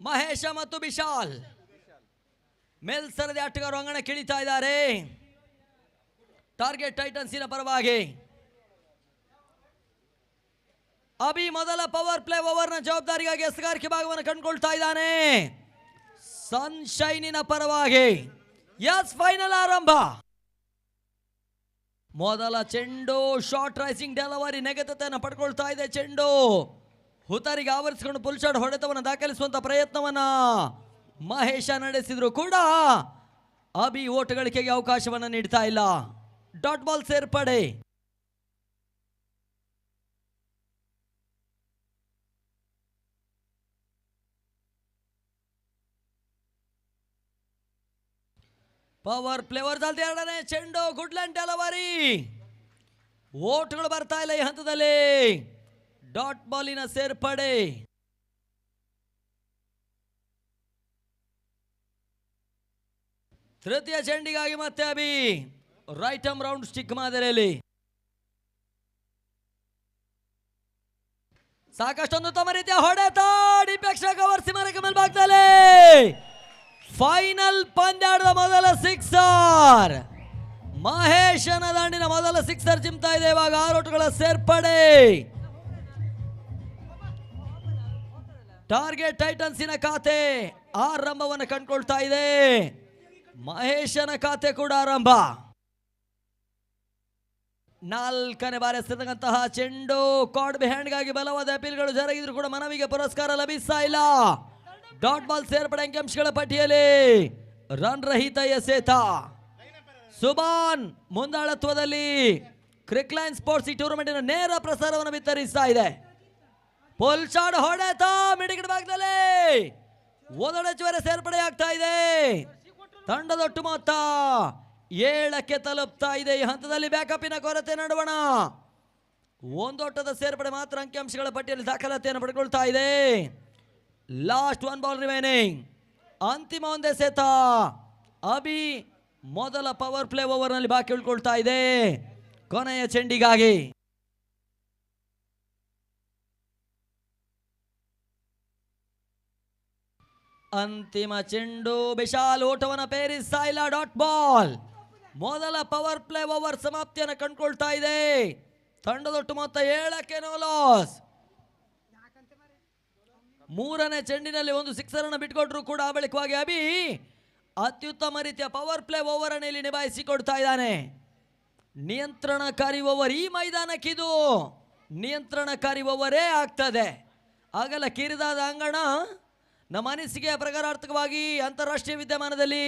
ಮಹೇಶ ಮತ್ತು ವಿಶಾಲ್ ಮೇಲ್ಸರದಿ ಆಟಗಾರರು ಅಂಗಣ ಕಿಳಿತಾ ಇದ್ದಾರೆ. ಟಾರ್ಗೆಟ್ ಟೈಟನ್ಸಿನ ಪರವಾಗಿ ಅಭಿ ಮೊದಲ ಪವರ್ ಪ್ಲೇ ಓವರ್ನ ಜವಾಬ್ದಾರಿಗಾಗಿ ಎಸಗಾರಿಕೆ ಭಾಗವನ್ನು ಕಂಡುಕೊಳ್ತಾ ಇದ್ದಾನೆ. ಸನ್ಶೈನಿನ ಪರವಾಗಿ ಎಸ್ ಫೈನಲ್ ಆರಂಭ. ಮೊದಲ ಚೆಂಡು ಶಾರ್ಟ್ ರೈಸಿಂಗ್ ಡೆಲಿವರಿ ನೆಗೆತತೆಯನ್ನು ಪಡ್ಕೊಳ್ತಾ ಇದೆ. ಚೆಂಡು ಹುತರಿಗೆ ಆವರಿಸಿಕೊಂಡು ಪುಲ್ ಶಾಟ್ ಹೊಡೆತವನ್ನು ದಾಖಲಿಸುವಂತ ಪ್ರಯತ್ನವನ್ನ ಮಹೇಶ ನಡೆಸಿದ್ರು ಕೂಡ ಅಭಿ ಓಟಗಳಿಕೆಗೆ ಅವಕಾಶವನ್ನು ನೀಡ್ತಾ ಇಲ್ಲ. ಡಾಟ್ ಬಾಲ್ ಸೇರ್ಪಡೆ. ಪವರ್ ಪ್ಲೇವರ್ ಜಲ್ದಿ ಎರಡನೇ ಚೆಂಡು ಗುಡ್ಲ್ಯಾಂಡ್ ಡೆಲಿವರಿ. ಓಟ್ಗಳು ಬರ್ತಾ ಇಲ್ಲ ಈ ಹಂತದಲ್ಲಿ. ಡಾಟ್ ಬಾಲಿನ ಸೇರ್ಪಡೆ. ತೃತೀಯ ಚೆಂಡಿಗಾಗಿ ಮತ್ತೆ Abhi right arm round stick ಮಾದರಿಯಲ್ಲಿ ಸಾಕಷ್ಟೊಂದು ತಮ್ಮ ರೀತಿಯ ಹೊಡೆತ. ಡಿಪೆಕ್ಷ ಕವರ್ ಸಿಮರಕ್ಕೆ ಮೇಲ್ಭಾಗದಲ್ಲಿ ಫೈನಲ್ ಪಂದ್ಯಾಟದ ಮೊದಲ ಸಿಕ್ಸರ್. ಮಹೇಶನ ದಾಂಡಿನ ಮೊದಲ ಸಿಕ್ಸರ್ ಚಿಮ್ತಾ ಇದೆ. ಇವಾಗ 6 ಓಟಗಳ ಸೇರ್ಪಡೆ. ಟಾರ್ಗೆಟ್ ಟೈಟನ್ಸಿನ ಖಾತೆ ಆರಂಭವನ್ನು ಕಂಡುಕೊಳ್ತಾ ಇದೆ. ಮಹೇಶನ ಖಾತೆ ಕೂಡ ಆರಂಭ. 4ನೇ ಬಾರಿ ಎಸೆದಂತಹ ಚೆಂಡು ಕಾರ್ಡ್ ಬಿಹ್ಯಾಂಡ್ಗಾಗಿ ಬಲವಾದ ಅಪೀಲ್ಗಳು ಜರುಗಿದ್ರು ಕೂಡ ಮನವಿಗೆ ಪುರಸ್ಕಾರ ಲಭಿಸ್ತಾ ಇಲ್ಲ. ಡಾಟ್ ಬಾಲ್ ಸೇರ್ಪಡೆ ಅಂಕಿಅಂಶಗಳ ಪಟ್ಟಿಯಲ್ಲಿ ರನ್ ರಹಿತ ಎಸೆತ. ಸುಬಾನ್ ಮುಂದಾಳತ್ವದಲ್ಲಿ ಕ್ರಿಕ್ಲೈನ್ ಸ್ಪೋರ್ಟ್ಸ್ ಈ ಟೂರ್ನಮೆಂಟಿನ ನೇರ ಪ್ರಸಾರವನ್ನು ಬಿತ್ತರಿಸ್ತಾ ಇದೆ. ಪುಲ್ ಶಾಟ್ ಹೊಡೆತ ಮಿಡಿಗಿಡ ಭಾಗದಲ್ಲಿ ಓದೊಡೆಚುವರೆ ಸೇರ್ಪಡೆ ಆಗ್ತಾ ಇದೆ. ತಂಡದೊಟ್ಟು ಮೊತ್ತ 7ಕ್ಕೆ ತಲುಪ್ತಾ ಇದೆ. ಈ ಹಂತದಲ್ಲಿ ಬ್ಯಾಕಪ್ಪಿನ ಕೊರತೆ ನಡುವಣ ಒಂದೋಟದ ಸೇರ್ಪಡೆ ಮಾತ್ರ ಅಂಕಿಅಂಶಗಳ ಪಟ್ಟಿಯಲ್ಲಿ ದಾಖಲಾತಿಯನ್ನು ಪಡೆದುಕೊಳ್ತಾ ಇದೆ. Last 1 ball remaining. ಅಂತಿಮ ಒಂದೇ ಎಸೆತ. ಅಭಿ ಮೊದಲ ಪವರ್ ಪ್ಲೇ ಓವರ್ ನಲ್ಲಿ ಬಾಕಿ ಉಳ್ಕೊಳ್ತಾ ಇದೆ ಕೊನೆಯ ಚೆಂಡಿಗಾಗಿ. ಅಂತಿಮ ಚೆಂಡು ವಿಶಾಲ್ ಓಟವನ್ನು ಪೇರಿಸ್ತಾ ಇಲ್ಲ. Dot ball. ಮೊದಲ ಪವರ್ ಪ್ಲೇ ಓವರ್ ಸಮಾಪ್ತಿಯನ್ನು ಕಂಡುಕೊಳ್ತಾ ಇದೆ. ತಂಡದೊಟ್ಟು ಮೊತ್ತ 7ಕ್ಕೆ ನೋ ಲಾಸ್. 3ನೇ ಚೆಂಡಿನಲ್ಲಿ ಒಂದು ಸಿಕ್ಸರ್ ಅನ್ನು ಬಿಟ್ಕೊಟ್ರು ಕೂಡ ಆ ಬಳಿಕವಾಗಿ ಅಭಿ ಅತ್ಯುತ್ತಮ ರೀತಿಯ ಪವರ್ ಪ್ಲೇ ಓವರ್ ಅನ್ನು ಇಲ್ಲಿ ನಿಭಾಯಿಸಿಕೊಡ್ತಾ ಇದ್ದಾನೆ. ನಿಯಂತ್ರಣಕಾರಿ ಓವರ್ ಈ ಮೈದಾನಕ್ಕಿದು ನಿಯಂತ್ರಣಕಾರಿ ಓವರೇ ಆಗ್ತದೆ. ಆಗಲ್ಲ ಕಿರಿದಾದ ಅಂಗಣ ನಮ್ಮ ಅನಿಸಿಕೆಯ ಪ್ರಕಾರಾರ್ಥಕವಾಗಿ ಅಂತಾರಾಷ್ಟ್ರೀಯ ವಿದ್ಯಮಾನದಲ್ಲಿ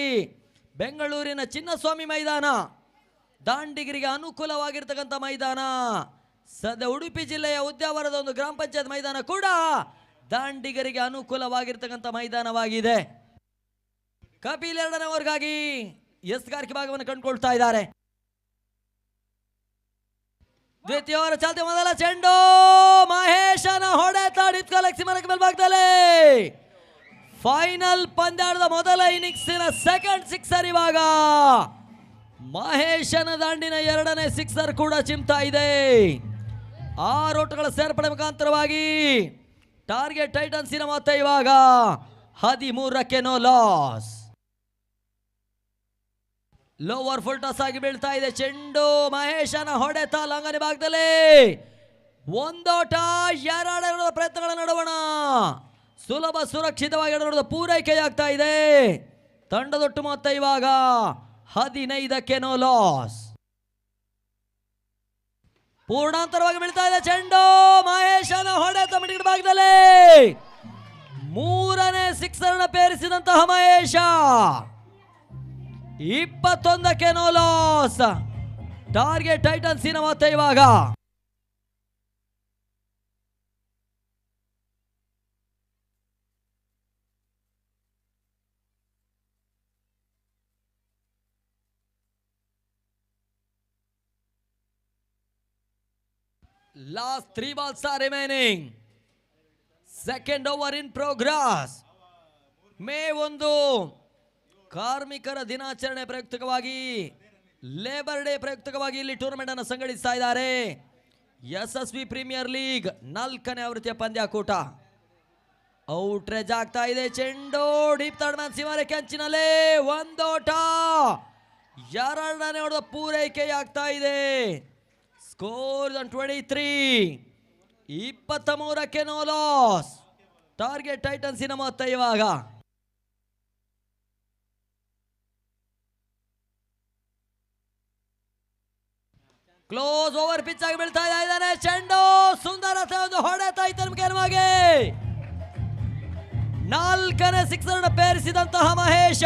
ಬೆಂಗಳೂರಿನ ಚಿನ್ನಸ್ವಾಮಿ ಮೈದಾನ ದಾಂಡಿಗರಿಗೆ ಅನುಕೂಲವಾಗಿರ್ತಕ್ಕಂಥ ಮೈದಾನ. ಸದ್ಯ ಉಡುಪಿ ಜಿಲ್ಲೆಯ ಉದ್ಯಾವರದ ಒಂದು ಗ್ರಾಮ ಪಂಚಾಯತ್ ಮೈದಾನ ಕೂಡ ದಾಂಡಿಗರಿಗೆ ಅನುಕೂಲವಾಗಿರ್ತಕ್ಕಂಥ ಮೈದಾನವಾಗಿದೆ. ಕಪಿಲ್ 2ನೇ ಓವರ್ಗಾಗಿ ಎಸ್ಗಾರಿಕೆ ಭಾಗವನ್ನು ಕಂಡುಕೊಳ್ತಾ ಇದ್ದಾರೆ. ದ್ವಿತೀಯ ಓವರ್ ಚಾಲ್ತಿ. ಮೊದಲ ಚೆಂಡು ಮಹೇಶನ ಹೊಡೆತ ಡಿಪ್ಕಲೆಕ್ಸಿ ಮರಕ್ಕೆ ಮೇಲ್ಭಾಗದಲ್ಲಿ ಫೈನಲ್ ಪಂದ್ಯಾಟದ ಮೊದಲ ಇನ್ನಿಂಗ್ಸಿನ ಸೆಕೆಂಡ್ ಸಿಕ್ಸರ್. ಇವಾಗ ಮಹೇಶನ ದಾಂಡಿನ 2ನೇ ಸಿಕ್ಸರ್ ಕೂಡ ಚಿಮ್ತಾ ಇದೆ. 6 ಓಟಗಳ ಸೇರ್ಪಡೆ ಮುಖಾಂತರವಾಗಿ ಟಾರ್ಗೆಟ್ ಟೈಟನ್ಸಿನ ಮೊತ್ತ ಇವಾಗ 13ಕ್ಕೆ no loss. Lower full toss ಆಗಿ ಬೀಳ್ತಾ ಇದೆ. ಚೆಂಡು ಮಹೇಶನ ಹೊಡೆತ ಲಂಗನೆ ಭಾಗದಲ್ಲಿ ಒಂದೋಟ 2 ಪ್ರಯತ್ನಗಳ ನಡುವಣ ಸುಲಭ ಸುರಕ್ಷಿತವಾಗಿ ಎಡನೋಟದ ಪೂರೈಕೆಯಾಗ್ತಾ ಇದೆ. ತಂಡದೊಟ್ಟು ಮೊತ್ತ ಇವಾಗ 15ಕ್ಕೆ ನೋ ಲಾಸ್. ಪೂರ್ಣಾಂತರವಾಗಿ ಬೀಳ್ತಾ ಇದೆ ಚೆಂಡು ಮಹೇಶನ ಹೊಡೆತ ಮಿಡಿಗಿಡ ಭಾಗದಲ್ಲಿ 3ನೇ ಸಿಕ್ಸರ್ ಅನ್ನು ಪೇರಿಸಿದಂತಹ ಮಹೇಶ 21ಕ್ಕೆ ನೋ ಲಾಸ್. ಟಾರ್ಗೆಟ್ ಟೈಟನ್ಸಿನ ಮೊತ್ತ ಇವಾಗ last 3 balls are remaining. Second over in progress. May 1 ಕಾರ್ಮಿಕರ ದಿನಾಚರಣೆ ಪ್ರಯುಕ್ತವಾಗಿ ಲೇಬರ್ ಡೇ ಪ್ರಯುಕ್ತವಾಗಿ ಇಲ್ಲಿ ಟೂರ್ನಮೆಂಟ್ ಅನ್ನು ಸಂಘಟಿಸ್ತಾ ಇದ್ದಾರೆ. ಯಶಸ್ವಿ ಪ್ರೀಮಿಯರ್ ಲೀಗ್ 4ನೇ ಆವೃತ್ತಿಯ ಪಂದ್ಯಾಕೂಟ. ಔಟ್ರೇಜ್ ಆಗ್ತಾ ಇದೆ ಚೆಂಡು. ಡೀಪ್ ಥರ್ಡ್ ಮ್ಯಾನ್ ಸೀಮಾರೇಖೆ ಅಂಚಿನಲ್ಲಿ ಒಂದೋಟ, ಎರಡನೇ ಹೊಡೆದ ಪೂರೈಕೆಯಾಗ್ತಾ ಇದೆ. ಸ್ಕೋರ್ 23, 23ಕ್ಕೆ ನೋ ಲಾಸ್. ಟಾರ್ಗೆಟ್ ಟೈಟನ್ಸಿನ ಮೊತ್ತ ಇವಾಗ ಕ್ಲೋಸ್ ಓವರ್ ಪಿಚ್ ಆಗಿ ಬೀಳ್ತಾ ಇದ್ದಾನೆ. ಚೆಂಡು ಸುಂದರತೆ ಒಂದು ಹೊಡೆತ ಇತರ್ಮುಖೇನವಾಗಿ 4ನೇ ಸಿಕ್ಸರ್ ಪೇರಿಸಿದಂತಹ ಮಹೇಶ.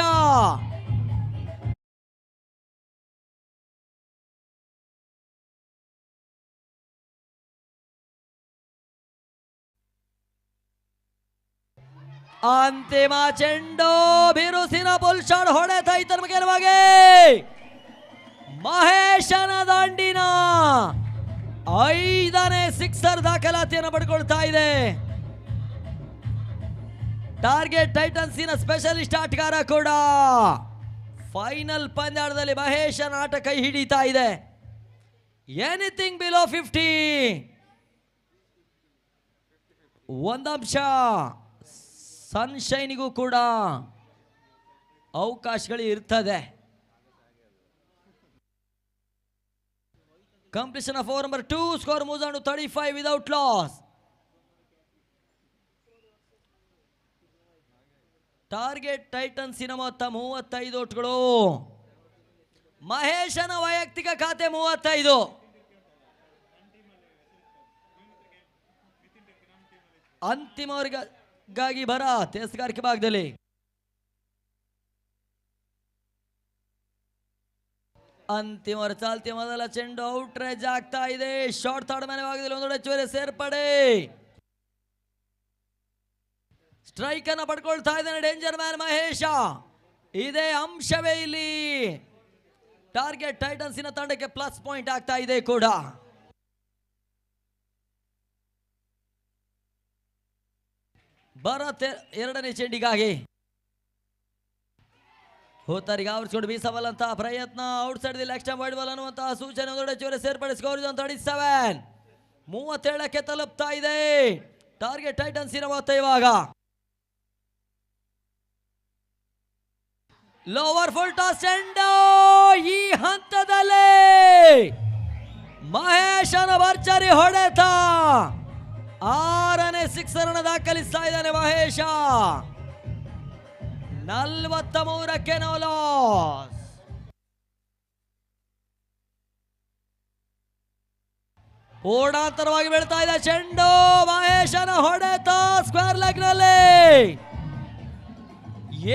ಅಂತಿಮ ಚೆಂಡು ಬಿರುಸಿನ ಬುಲ್ ಶಾಟ್ ಹೊಡೆತ ಇತರ್ಮುಖೇನವಾಗಿ ಮಹೇಶನ ದಾಂಡಿನ 5ನೇ ಸಿಕ್ಸರ್ ದಾಖಲಾತಿಯನ್ನು ಪಡ್ಕೊಳ್ತಾ ಇದೆ. ಟಾರ್ಗೆಟ್ ಟೈಟನ್ಸಿನ ಸ್ಪೆಷಲಿಸ್ಟ್ ಆಟಗಾರ ಕೂಡ ಫೈನಲ್ ಪಂದ್ಯಾಟದಲ್ಲಿ ಮಹೇಶನ ಆಟ ಕೈ ಹಿಡಿತಾ ಇದೆ. ಎನಿಥಿಂಗ್ ಬಿಲೋ 50 ಒಂದಂಶ ಸನ್ಶೈನಿಗೂ ಕೂಡ ಅವಕಾಶಗಳು ಇರ್ತದೆ. Completion of over number 2. Score moves on to 35 without loss. Target ಟೈಟನ್ಸಿನ ಮೊತ್ತ 35 ಓಟ್ಗಳು. ಮಹೇಶನ ವೈಯಕ್ತಿಕ ಖಾತೆ 35. ಅಂತಿಮವರೆಗಾಗಿ ಬರ ತಿರಸ್ಕಾರಿಕೆ ಭಾಗದಲ್ಲಿ ಅಂತಿಮ ಚಾಲ್ತಿ ಮೊದಲ ಚೆಂಡು ಔಟ್ರೇಜ್ ಆಗ್ತಾ ಇದೆ. ಶಾರ್ಟ್ ಥರ್ಡ್ ಮನೆ ಭಾಗದಲ್ಲಿ ಒಂದೊಡೆ ಹೆಚ್ಚುವರಿ ಸೇರ್ಪಡೆ. ಸ್ಟ್ರೈಕ್ ಅನ್ನ ಪಡ್ಕೊಳ್ತಾ ಇದ್ದಾನೆ ಡೇಂಜರ್ ಮ್ಯಾನ್ ಮಹೇಶ. ಇದೇ ಅಂಶವೇ ಇಲ್ಲಿ ಟಾರ್ಗೆಟ್ ಟೈಟನ್ಸಿನ ತಂಡಕ್ಕೆ ಪ್ಲಸ್ ಪಾಯಿಂಟ್ ಆಗ್ತಾ ಇದೆ ಕೂಡ. ಭರತ್ ಎರಡನೇ ಚೆಂಡಿಗಾಗಿ ಹೋತರಿಗೆ ಆವರಿಸಿಕೊಂಡು ಬೀಸಬಲ್ಲಂತಹ ಪ್ರಯತ್ನ. Out side the leg stump wide ball ಅನ್ನುವಂತಹ ಸೂಚನೆ ಒಂದೊಡೆ ಚೂರೆ ಸೇರ್ಪಡೆ. ಸ್ಕೋರ್ 37, 37ಕ್ಕೆ ತಲುಪ್ತಾ ಇದೆ ಟಾರ್ಗೆಟ್ ಟೈಟನ್ಸಿನ ಮೊತ್ತ ಇವಾಗ. ಲೋವರ್ ಫುಲ್ ಟಾಸ್ ಚೆಂಡು ಈ ಹಂತದಲ್ಲಿ ಮಹೇಶನ ಭರ್ಜರಿ ಹೊಡೆತ 6ನೇ ಸಿಕ್ಸರ್ ಅನ್ನು ದಾಖಲಿಸ್ತಾ ಇದ್ದಾನೆ ಮಹೇಶ. 43ಕ್ಕೆ ನೋ ಲಾಸ್. ಓಡಾಂತರವಾಗಿ ಬೀಳ್ತಾ ಇದೆ ಚೆಂಡು. ಮಹೇಶನ ಹೊಡೆತ ಸ್ಕ್ವೇರ್ ಲೆಗ್ ನಲ್ಲಿ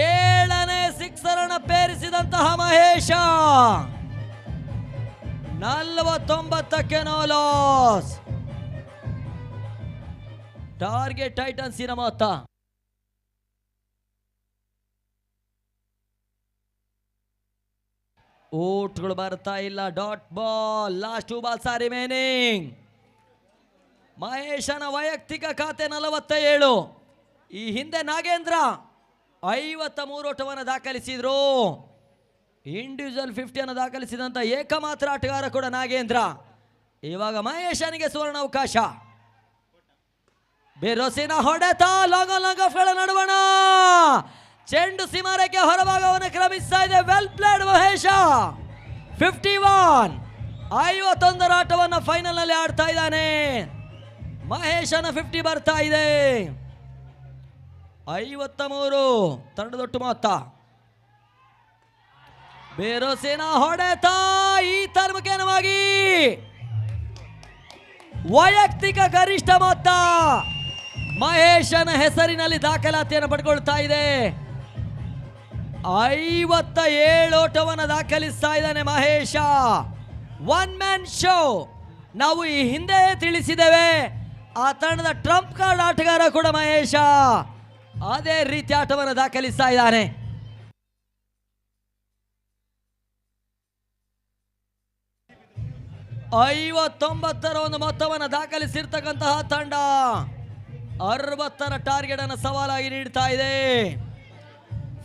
7ನೇ ಸಿಕ್ಸರ್ ಅನ್ನು ಪೇರಿಸಿದಂತಹ ಮಹೇಶ 49ಕ್ಕೆ ನೋ ಲಾಸ್. ಟಾರ್ಗೆಟ್ ಟೈಟನ್ಸಿನ ಮೊತ್ತ ಓಟ್ಗಳು ಬರ್ತಾ ಇಲ್ಲ. Dot ball. Last 2 balls are remaining. ಮಹೇಶನ ವೈಯಕ್ತಿಕ ಖಾತೆ 47. ಈ ಹಿಂದೆ ನಾಗೇಂದ್ರ 53 ಓಟವನ್ನು ದಾಖಲಿಸಿದ್ರು. ಇಂಡಿವಿಜುವಲ್ 50 ಅನ್ನು ದಾಖಲಿಸಿದಂತ ಏಕಮಾತ್ರ ಆಟಗಾರ ಕೂಡ ನಾಗೇಂದ್ರ. ಇವಾಗ ಮಹೇಶನಿಗೆ ಸುವರ್ಣ ಅವಕಾಶ. ಬಿರುಸಿನ ಹೊಡೆತ ಲಾಂಗ್ ಆಫ್ಗಳ ನಡುವಣ ಚೆಂಡು ಸೀಮಾರೇಖೆ ಹೊರಭಾಗವನ್ನು ಕ್ರಮಿಸ್ತಾ ಇದೆ. Well played Mahesh. 51, 51ರ ಆಟವನ್ನು ಫೈನಲ್ ನಲ್ಲಿ ಆಡ್ತಾ ಇದ್ದಾನೆ ಮಹೇಶನ. 50 ಬರ್ತಾ ಇದೆ. 53 ತಂಡದೊಟ್ಟು ಮೊತ್ತ. ಬಿರುಸಿನ ಹೊಡೆತ ಈ ತರ್ಮುಖೇನವಾಗಿ ವೈಯಕ್ತಿಕ ಗರಿಷ್ಠ ಮೊತ್ತ ಮಹೇಶನ ಹೆಸರಿನಲ್ಲಿ ದಾಖಲಾತಿಯನ್ನು ಪಡ್ಕೊಳ್ತಾ ಇದೆ. 57 ಓಟವನ್ನು ದಾಖಲಿಸ್ತಾ ಇದ್ದಾನೆ ಮಹೇಶ. 1 man show. ನಾವು ಈ ಹಿಂದೆ ತಿಳಿಸಿದ್ದೇವೆ ಆ ತಂಡದ ಟ್ರಂಪ್ ಕಾರ್ಡ್ ಆಟಗಾರ ಕೂಡ ಮಹೇಶ. ಅದೇ ರೀತಿ ಆಟವನ್ನು ದಾಖಲಿಸ್ತಾ ಇದ್ದಾನೆ. ಐವತ್ತೊಂಬತ್ತರ ಒಂದು ಮೊತ್ತವನ್ನು ದಾಖಲಿಸಿರ್ತಕ್ಕಂತಹ ತಂಡ 60ರ ಟಾರ್ಗೆಟ್ ಅನ್ನು ಸವಾಲಾಗಿ ನೀಡ್ತಾ ಇದೆ.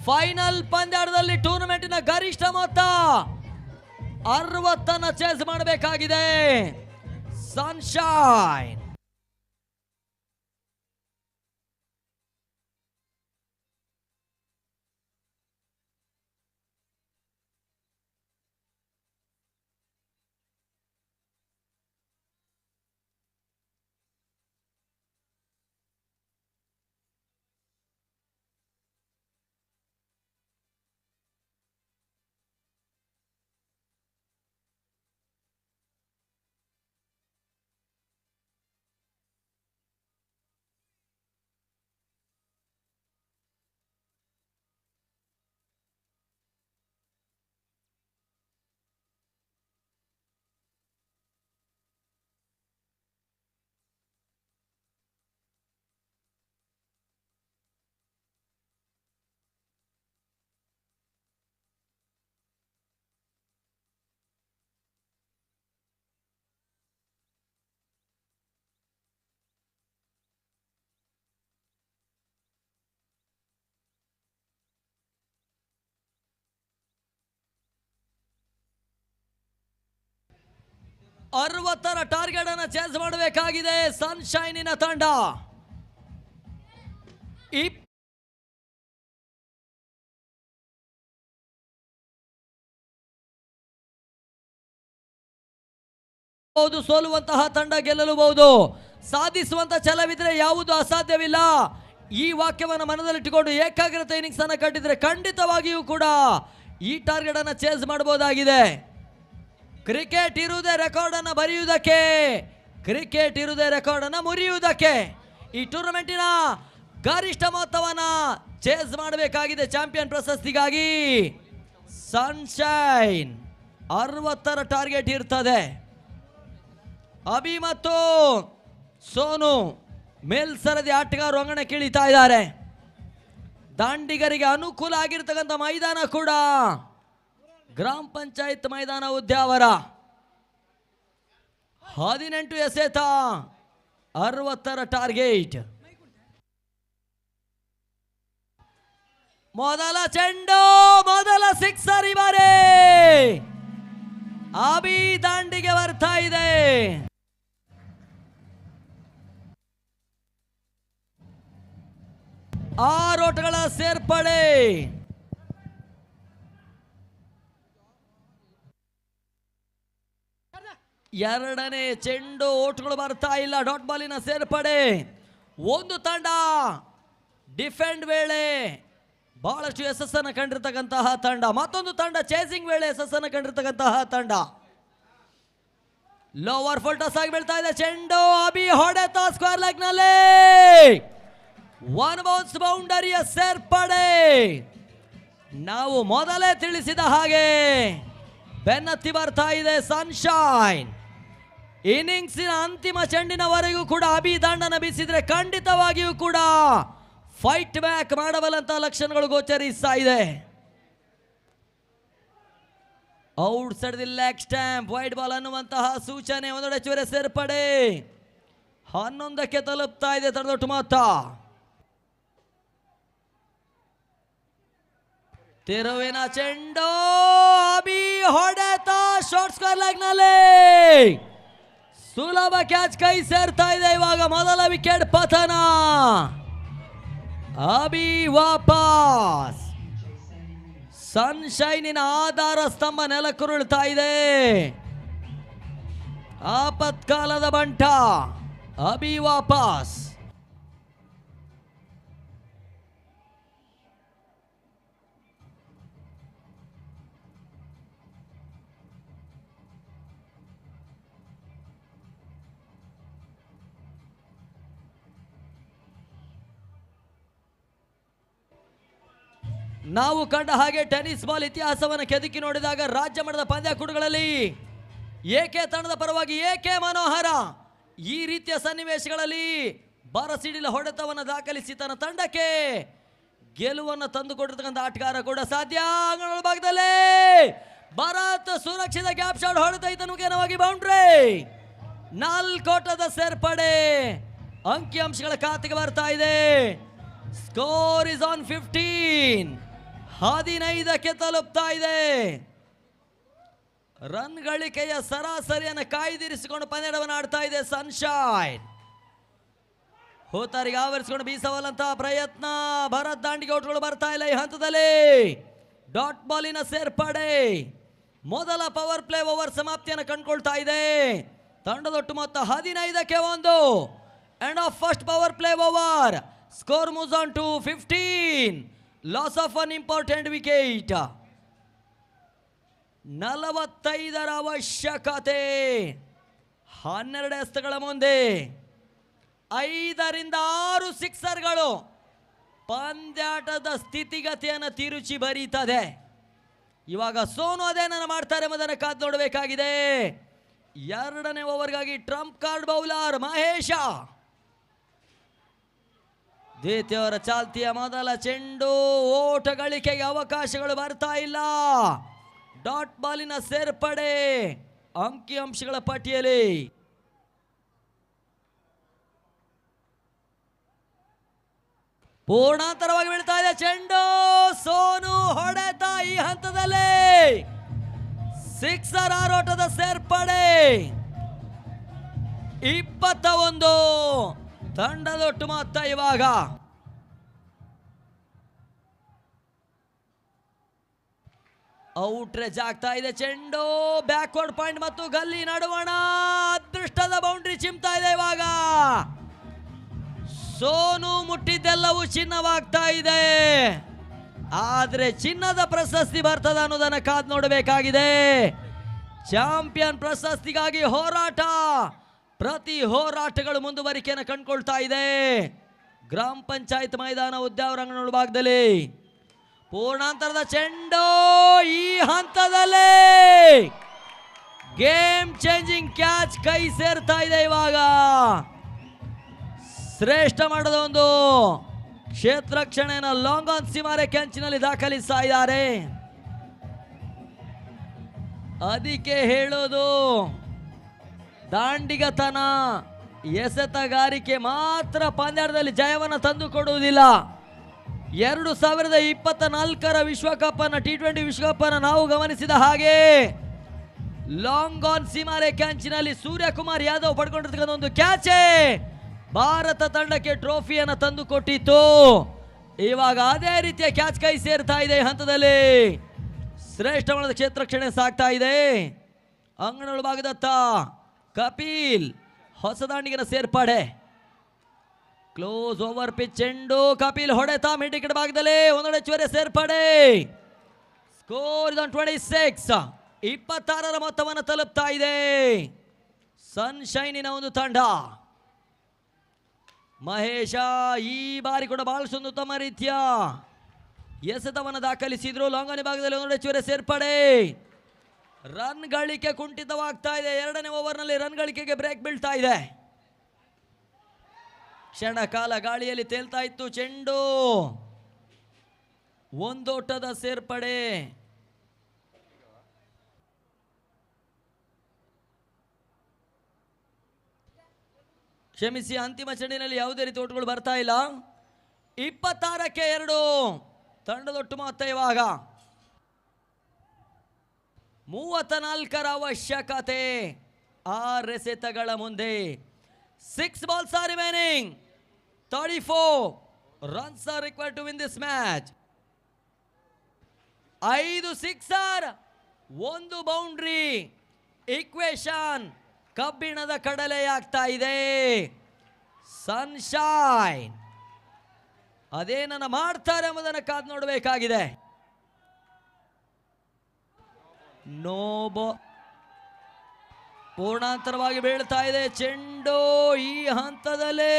ಫೈನಲ್ ಪಂದ್ಯಾಟದಲ್ಲಿ ಟೂರ್ನಮೆಂಟಿನ ಗರಿಷ್ಠ ಮೊತ್ತ 60ನ್ನು ಚೇಸ್ ಮಾಡಬೇಕಾಗಿದೆ ಸನ್ಶೈನ್. 60ರ ಟಾರ್ಗೆಟ್ ಅನ್ನು ಚೇಸ್ ಮಾಡಬೇಕಾಗಿದೆ ಸನ್ಶೈನಿನ ತಂಡ. ಸೋಲುವಂತಹ ತಂಡ ಗೆಲ್ಲಲೂಬಹುದು. ಸಾಧಿಸುವಂತ ಛಲವಿದ್ರೆ ಯಾವುದು ಅಸಾಧ್ಯವಿಲ್ಲ. ಈ ವಾಕ್ಯವನ್ನು ಮನದಲ್ಲಿಟ್ಟುಕೊಂಡು ಏಕಾಗ್ರತೆ ಇನ್ನಿಂಗ್ಸ್ ಅನ್ನು ಕಟ್ಟಿದ್ರೆ ಖಂಡಿತವಾಗಿಯೂ ಕೂಡ ಈ ಟಾರ್ಗೆಟ್ ಅನ್ನು ಚೇಸ್ ಮಾಡಬಹುದಾಗಿದೆ. ಕ್ರಿಕೆಟ್ ಇರುವುದೇ ರೆಕಾರ್ಡ್ ಅನ್ನು ಬರೆಯುವುದಕ್ಕೆ, ಕ್ರಿಕೆಟ್ ಇರುವುದೇ ರೆಕಾರ್ಡ್ ಅನ್ನು ಮುರಿಯುವುದಕ್ಕೆ. ಈ ಟೂರ್ನಮೆಂಟಿನ ಗರಿಷ್ಠ ಮೊತ್ತವನ್ನ ಚೇಸ್ ಮಾಡಬೇಕಾಗಿದೆ ಚಾಂಪಿಯನ್ ಪ್ರಶಸ್ತಿಗಾಗಿ. ಸನ್ಶೈನ್ 60ರ ಟಾರ್ಗೆಟ್ ಇರ್ತದೆ. ಅಭಿ ಮತ್ತು ಸೋನು ಮೇಲ್ಸರದಿ ಆಟಗಾರರು ಅಂಗಣ ಕಿಳಿತಾ ಇದ್ದಾರೆ. ದಾಂಡಿಗರಿಗೆ ಅನುಕೂಲ ಆಗಿರ್ತಕ್ಕಂಥ ಮೈದಾನ ಕೂಡ ಗ್ರಾಮ ಪಂಚಾಯತ್ ಮೈದಾನ ಉದ್ಯಾವರ. 18 ಎಸೆತ, 60ರ ಟಾರ್ಗೆಟ್. ಮೊದಲ ಚೆಂಡು, ಮೊದಲ ಸಿಕ್ಸರ್ ಈ ಬಾರಿ ಅಭಿ ದಾಂಡಿಗೆ ಬರ್ತಾ ಇದೆ. 6 ಓಟಗಳ ಸೇರ್ಪಡೆ. ಎರಡನೇ ಚೆಂಡು, ಓಟುಗಳು ಬರ್ತಾ ಇಲ್ಲ. ಡಾಟ್ ಬಾಲಿನ ಸೇರ್ಪಡೆ. ಒಂದು ತಂಡ ಡಿಫೆಂಡ್ ವೇಳೆ ಬಹಳಷ್ಟು ಯಶಸ್ಸನ್ನು ಕಂಡಿರ್ತಕ್ಕಂತಹ ತಂಡ, ಮತ್ತೊಂದು ತಂಡ ಚೇಸಿಂಗ್ ವೇಳೆ ಯಶಸ್ಸನ್ನು ಕಂಡಿರ್ತಕ್ಕಂತಹ ತಂಡ. ಲೋವರ್ ಫುಲ್ ಟಾಸ್ ಆಗಿ ಬೀಳ್ತಾ ಇದೆ ಚೆಂಡು. ಅಭಿ ಹೊಡೆತ ಸ್ಕ್ವೇರ್ ಲೆಗ್ ನಲ್ಲಿ. ಒನ್ ಬೌನ್ಸ್ ಬೌಂಡರಿಯ ಸೇರ್ಪಡೆ. ನಾವು ಮೊದಲೇ ತಿಳಿಸಿದ ಹಾಗೆ ಬೆನ್ನತ್ತಿ ಬರ್ತಾ ಇದೆ ಸನ್ಶೈನ್. ಇನ್ನಿಂಗ್ಸಿನ ಅಂತಿಮ ಚೆಂಡಿನವರೆಗೂ ಕೂಡ ಅಭಿ ದಾಂಡನ ಬೀಸಿದ್ರೆ ಖಂಡಿತವಾಗಿಯೂ ಕೂಡ ಫೈಟ್ ಬ್ಯಾಕ್ ಮಾಡಬಲ್ಲಂತಹ ಲಕ್ಷಣಗಳು ಗೋಚರಿಸ್ತಾ ಇದೆ. Out side the leg stamp, wide ball ಅನ್ನುವಂತಹ ಸೂಚನೆ. ಒಂದೆಡೆ ಚೂರೆ ಸೇರ್ಪಡೆ. 11ಕ್ಕೆ ತಲುಪ್ತಾ ಇದೆ ತಡೆದೊಟ್ಟು ಮೊತ್ತ. ತಿರುವಿನ ಚೆಂಡು, ಅಭಿ ಹೊಡೆತ ಶಾರ್ಟ್ ಸ್ಕ್ವೇರ್ ಲೆಗ್ ನಲ್ಲಿ. ಸುಲಭ ಕ್ಯಾಚ್ ಕೈ ಸೇರ್ತಾ ಇದೆ. ಇವಾಗ ಮೊದಲ ವಿಕೆಟ್ ಪತನ. ಅಭಿ ವಾಪಸ್. ಸನ್ಶೈನಿನ ಆಧಾರ ಸ್ತಂಭ ನೆಲಕ್ಕುರುಳ್ತಾ ಇದೆ. ಆಪತ್ಕಾಲದ ಬಂಟ ಅಭಿ ವಾಪಸ್. ನಾವು ಕಂಡ ಹಾಗೆ ಟೆನ್ನಿಸ್ ಬಾಲ್ ಇತಿಹಾಸವನ್ನು ಕೆದಕಿ ನೋಡಿದಾಗ ರಾಜ್ಯ ಮಟ್ಟದ ಪಂದ್ಯಾಕೂಟಗಳಲ್ಲಿ ಏಕೆ ತಂಡದ ಪರವಾಗಿ ಏಕೆ ಮನೋಹರ ಈ ರೀತಿಯ ಸನ್ನಿವೇಶಗಳಲ್ಲಿ ಬಾರಸಿಡಿಲ ಹೊಡೆತವನ್ನು ದಾಖಲಿಸಿ ತನ್ನ ತಂಡಕ್ಕೆ ಗೆಲುವನ್ನು ತಂದುಕೊಟ್ಟಿರ್ತಕ್ಕಂಥ ಆಟಗಾರ ಕೂಡ ಸಾಧ್ಯ. ಅಂಗಣ ಭಾಗದಲ್ಲಿ ಭಾರತ್ ಸುರಕ್ಷಿತ ಗ್ಯಾಪ್ ಶಾಟ್ ಹೊಡೆತ ಮುಖೇನವಾಗಿ ಬೌಂಡ್ರಿ. 4 ಓಟದ ಸೇರ್ಪಡೆ. ಅಂಕಿಅಂಶಗಳ ಖಾತೆಗೆ ಬರ್ತಾ ಇದೆ. Score is on 15. 15ಕ್ಕೆ ತಲುಪ್ತಾ ಇದೆ. ರನ್ ಗಳಿಕೆಯ ಸರಾಸರಿಯನ್ನು ಕಾಯ್ದಿರಿಸಿಕೊಂಡು ಪಂದ್ಯವನ್ನು ಆಡ್ತಾ ಇದೆ ಸನ್ಶೈನ್. ಹೋತಾರಿಗೆ ಆವರಿಸಿಕೊಂಡು ಬೀಸವಲ್ಲಂತಹ ಪ್ರಯತ್ನ. ಭರತ್ ದಾಂಡಿಗೆ ಔಟ್ಗಳು ಬರ್ತಾ ಇಲ್ಲ ಈ ಹಂತದಲ್ಲಿ. ಡಾಟ್ ಬಾಲಿನ ಸೇರ್ಪಡೆ. ಮೊದಲ ಪವರ್ ಪ್ಲೇ ಓವರ್ ಸಮಾಪ್ತಿಯನ್ನು ಕಂಡುಕೊಳ್ತಾ ಇದೆ. ತಂಡದೊಟ್ಟು ಮೊತ್ತ 15ಕ್ಕೆ 1. End of first power play over. Score moves on to 15. Loss of an important wicket. 45ರ ಅವಶ್ಯಕತೆ. 12 ಎಸೆತಗಳ ಮುಂದೆ 5ರಿಂದ 6 ಸಿಕ್ಸರ್ಗಳು ಪಂದ್ಯಾಟದ ಸ್ಥಿತಿಗತಿಯನ್ನು ತಿರುಚಿ ಬರೀತದೆ. ಇವಾಗ ಸೋನು ಅದೇನನ್ನು ಮಾಡ್ತಾರೆ ಎಂಬುದನ್ನು ಕಾದು ನೋಡಬೇಕಾಗಿದೆ. 2ನೇ ಓವರ್ಗಾಗಿ ಟ್ರಂಪ್ ಕಾರ್ಡ್ ಬೌಲರ್ ಮಹೇಶ. ದ್ವಿತೀಯವರ ಚಾಲ್ತಿಯ ಮೊದಲ ಚೆಂಡು. ಓಟ ಗಳಿಕೆಗೆ ಅವಕಾಶಗಳು ಬರ್ತಾ ಇಲ್ಲ. ಡಾಟ್ ಬಾಲಿನ ಸೇರ್ಪಡೆ. ಅಂಕಿಅಂಶಗಳ ಪಟ್ಟಿಯಲ್ಲಿ ಪೂರ್ಣಾಂತರವಾಗಿ ಬೀಳ್ತಾ ಇದೆ ಚೆಂಡು. ಸೋನು ಹೊಡೆತ ಈ ಹಂತದಲ್ಲಿ ಸಿಕ್ಸರ್. 6 ಓಟದ ಸೇರ್ಪಡೆ. 21 ತಂಡದೊಟ್ಟು ಮೊತ್ತ ಇವಾಗ ಔಟ್ರೇಜ್ ಆಗ್ತಾ ಇದೆ. ಚೆಂಡು ಬ್ಯಾಕ್ವರ್ಡ್ ಪಾಯಿಂಟ್ ಮತ್ತು ಗಲ್ಲಿ ನಡುವಣ ಅದೃಷ್ಟದ ಬೌಂಡ್ರಿ ಚಿಮ್ತಾ ಇದೆ. ಇವಾಗ ಸೋನು ಮುಟ್ಟಿದ್ದೆಲ್ಲವೂ ಚಿನ್ನವಾಗ್ತಾ ಇದೆ. ಆದ್ರೆ ಚಿನ್ನದ ಪ್ರಶಸ್ತಿ ಬರ್ತದ ಅನ್ನೋದನ್ನ ಕಾದ್ ನೋಡಬೇಕಾಗಿದೆ. ಚಾಂಪಿಯನ್ ಪ್ರಶಸ್ತಿಗಾಗಿ ಹೋರಾಟ, ಪ್ರತಿ ಹೋರಾಟಗಳು ಮುಂದುವರಿಕೆಯನ್ನು ಕಂಡುಕೊಳ್ತಾ ಇದೆ. ಗ್ರಾಮ ಪಂಚಾಯತ್ ಮೈದಾನ ಉದ್ಯಾವರಂಗನ ಭಾಗದಲ್ಲಿ ಪೂರ್ಣಾಂತರದ ಚೆಂಡು ಈ ಹಂತದಲ್ಲಿ ಗೇಮ್ ಚೇಂಜಿಂಗ್ ಕ್ಯಾಚ್ ಕೈ ಸೇರ್ತಾ ಇದೆ. ಇವಾಗ ಶ್ರೇಷ್ಠ ಮಾಡದ ಒಂದು ಕ್ಷೇತ್ರ ರಕ್ಷಣೆಯನ್ನು ಲಾಂಗ್ ಆನ್ ಸೀಮಾರೆ ಕ್ಯಾಂಚಿನಲ್ಲಿ ದಾಖಲಿಸ್ತಾ ಇದ್ದಾರೆ. ಅದಕ್ಕೆ ಹೇಳೋದು ದಾಂಡಿಗತನ, ಎಸೆತಗಾರಿಕೆ ಮಾತ್ರ ಪಂದ್ಯದಲ್ಲಿ ಜಯವನ್ನು ತಂದುಕೊಡುವುದಿಲ್ಲ. 2024 ವಿಶ್ವಕಪ್ ಅನ್ನ T20 ವಿಶ್ವಕಪ್ ಅನ್ನ ನಾವು ಗಮನಿಸಿದ ಹಾಗೆ ಲಾಂಗ್ ಆನ್ ಸೀಮಾರೆ ಕ್ಯಾಂಚಿನಲ್ಲಿ ಸೂರ್ಯಕುಮಾರ್ ಯಾದವ್ ಪಡ್ಕೊಂಡಿರ್ತಕ್ಕಂಥ ಒಂದು ಕ್ಯಾಚೆ ಭಾರತ ತಂಡಕ್ಕೆ ಟ್ರೋಫಿಯನ್ನು ತಂದುಕೊಟ್ಟಿತ್ತು. ಇವಾಗ ಅದೇ ರೀತಿಯ ಕ್ಯಾಚ್ ಕೈ ಸೇರ್ತಾ ಇದೆ. ಹಂತದಲ್ಲಿ ಶ್ರೇಷ್ಠವಾದ ಕ್ಷೇತ್ರ ರಕ್ಷಣೆ ಸಾಗ್ತಾ ಇದೆ. ಅಂಗನೊಳ ಭಾಗದತ್ತ ಕಪಿಲ್ ಹೊಸ ದಾಂಡಿಗನ ಸೇರ್ಪಡೆ. ಕ್ಲೋಸ್ ಓವರ್ ಪಿಚ್ ಚೆಂಡು ಕಪಿಲ್ ಹೊಡೆತ ಮಿಡ್ ವಿಕೆಟ್ ಭಾಗದಲ್ಲಿ ಒಂದೊಡೆ ಚುವರೆ ಸೇರ್ಪಡೆ. ಸ್ಕೋರ್ 26, 26ರ ಮೊತ್ತವನ್ನು ತಲುಪ್ತಾ ಇದೆ ಸನ್ಶೈನಿನ ಒಂದು ತಂಡ. ಮಹೇಶ ಈ ಬಾರಿ ಕೂಡ ಬಹಳ ಉತ್ತಮ ರೀತಿಯ ಎಸೆತವನ್ನು ದಾಖಲಿಸಿದ್ರು. ಲಾಂಗನಿ ಭಾಗದಲ್ಲಿ ಒಂದೊಡೆ ಚುವರೆ ಸೇರ್ಪಡೆ. ರನ್ ಗಳಿಕೆ ಕುಂಠಿತವಾಗ್ತಾ ಇದೆ. 2ನೇ ಓವರ್ನಲ್ಲಿ ರನ್ ಗಳಿಕೆಗೆ ಬ್ರೇಕ್ ಬೀಳ್ತಾ ಇದೆ. ಕ್ಷಣ ಕಾಲ ಗಾಳಿಯಲ್ಲಿ ತೇಲ್ತಾ ಇತ್ತು ಚೆಂಡು. ಒಂದೋಟದ ಸೇರ್ಪಡೆ. ಕ್ಷಮಿಸಿ, ಅಂತಿಮ ಚೆಂಡಿನಲ್ಲಿ ಯಾವುದೇ ರೀತಿ ಓಟುಗಳು ಬರ್ತಾ ಇಲ್ಲ. 26ಕ್ಕೆ 2 ತಂಡದೊಟ್ಟು ಮೊತ್ತ ಇವಾಗ 34ರ ಅವಶ್ಯಕತೆ. 6 ಎಸೆತಗಳ ಮುಂದೆ 6 balls are remaining. 34 runs are required to win this match. 5 sixer, 1 boundary. Equation ಕಬ್ಬಿಣದ ಕಡಲೆಯಾಗ್ತಾ ಇದೆ. ಸನ್ಶೈನ್ ಅದೇನನ್ನ ಮಾಡ್ತಾರೆ ಎಂಬುದನ್ನು ಕಾದು ನೋಡಬೇಕಾಗಿದೆ. ನೋಬೋ ಪೂರ್ಣಾಂತರವಾಗಿ ಬೀಳ್ತಾ ಇದೆ ಚೆಂಡು ಈ ಹಂತದಲ್ಲಿ.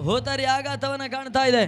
ಹೋತರಿ ಆಘಾತವನ್ನು ಕಾಣ್ತಾ ಇದೆ.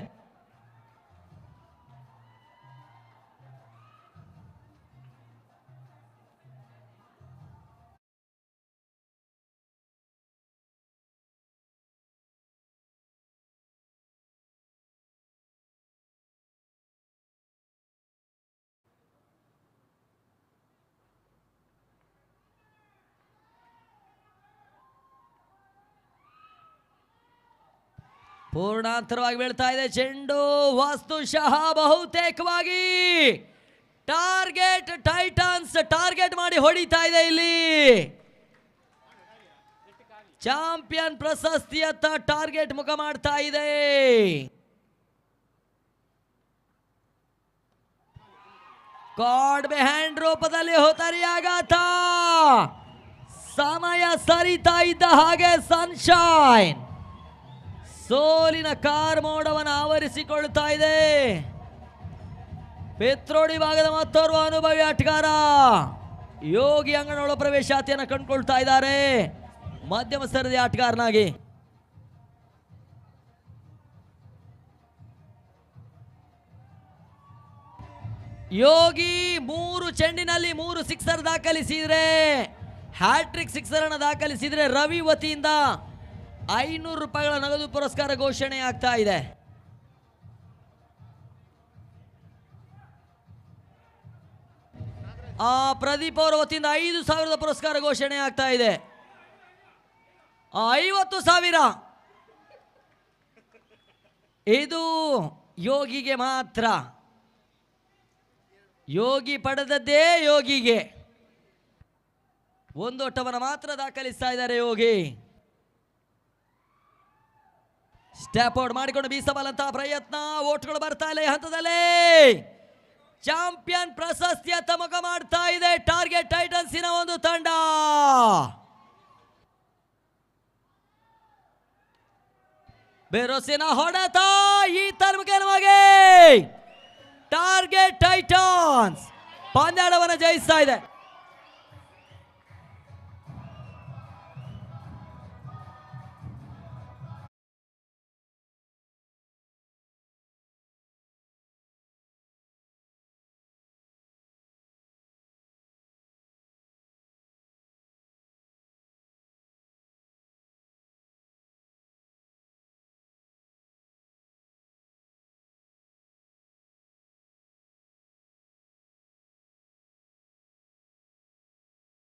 ಪೂರ್ಣಾಂತರವಾಗಿ ಬೀಳ್ತಾ ಇದೆ ಚೆಂಡು. ವಾಸ್ತುಶಃ ಬಹುತೇಕವಾಗಿ ಟಾರ್ಗೆಟ್ ಟೈಟನ್ಸ್ ಟಾರ್ಗೆಟ್ ಮಾಡಿ ಹೊಡಿತಾ ಇದೆ. ಇಲ್ಲಿ ಚಾಂಪಿಯನ್ ಪ್ರಶಸ್ತಿಯತ್ತ ಟಾರ್ಗೆಟ್ ಮುಖ ಮಾಡ್ತಾ ಇದೆ. ಕಾರ್ಡ್ ಬಿಹೈಂಡ್ ರೂಪದಲ್ಲಿ ಹೋತರಿ ಆಘಾತ. ಸಮಯ ಸರಿತಾ ಇದ್ದ ಹಾಗೆ ಸನ್ಶೈನ್ ಸೋಲಿನ ಕಾರ್ಮೋಡವನ್ನು ಆವರಿಸಿಕೊಳ್ತಾ ಇದೆ. ಪೆತ್ರೋಡಿ ಭಾಗದ ಮತ್ತೋರ್ವ ಅನುಭವಿ ಆಟಗಾರ ಯೋಗಿ ಅಂಗನೊಳ ಪ್ರವೇಶಾತಿಯನ್ನು ಕಂಡುಕೊಳ್ತಾ ಇದ್ದಾರೆ ಮಧ್ಯಮ ಸರದಿ ಆಟಗಾರನಾಗಿ. ಯೋಗಿ 3 ಚೆಂಡಿನಲ್ಲಿ 3 ಸಿಕ್ಸರ್ ದಾಖಲಿಸಿದ್ರೆ, ಹ್ಯಾಟ್ರಿಕ್ ಸಿಕ್ಸರ್ ಅನ್ನು ದಾಖಲಿಸಿದ್ರೆ ರವಿ ವತಿಯಿಂದ 500 ರೂಪಾಯಿಗಳ ನಗದು ಪುರಸ್ಕಾರ ಘೋಷಣೆ ಆಗ್ತಾ ಇದೆ. ಆ ಪ್ರದೀಪ್ ಅವರ ವತಿಯಿಂದ 5,000 ಪುರಸ್ಕಾರ ಘೋಷಣೆ ಆಗ್ತಾ ಇದೆ. 50,000 ಇದು ಯೋಗಿಗೆ ಮಾತ್ರ. ಯೋಗಿ ಪಡೆದದ್ದೇ ಯೋಗಿಗೆ. ಒಂದು ಓಟವನ್ನು ಮಾತ್ರ ದಾಖಲಿಸ್ತಾ ಇದ್ದಾರೆ ಯೋಗಿ. ಸ್ಟೆಪ್ ಔಟ್ ಮಾಡಿಕೊಂಡು ಬೀಸಬಲ್ಲಂತಹ ಪ್ರಯತ್ನ. ಓಟ್ಗಳು ಬರ್ತಾ ಇಲ್ಲ ಈ ಹಂತದಲ್ಲಿ. ಚಾಂಪಿಯನ್ ಪ್ರಶಸ್ತಿಯ ತಮಕ ಮಾಡ್ತಾ ಇದೆ ಟಾರ್ಗೆಟ್ ಟೈಟನ್ಸಿನ ಒಂದು ತಂಡ. ಬೆರೋಸಿನ ಹೊಡೆತ ಈ ತರ್ಮಗೆನವಾಗಿ ಟಾರ್ಗೆಟ್ ಟೈಟನ್ಸ್ ಪಂದ್ಯಾಟವನ್ನು ಜಯಿಸ್ತಾ ಇದೆ.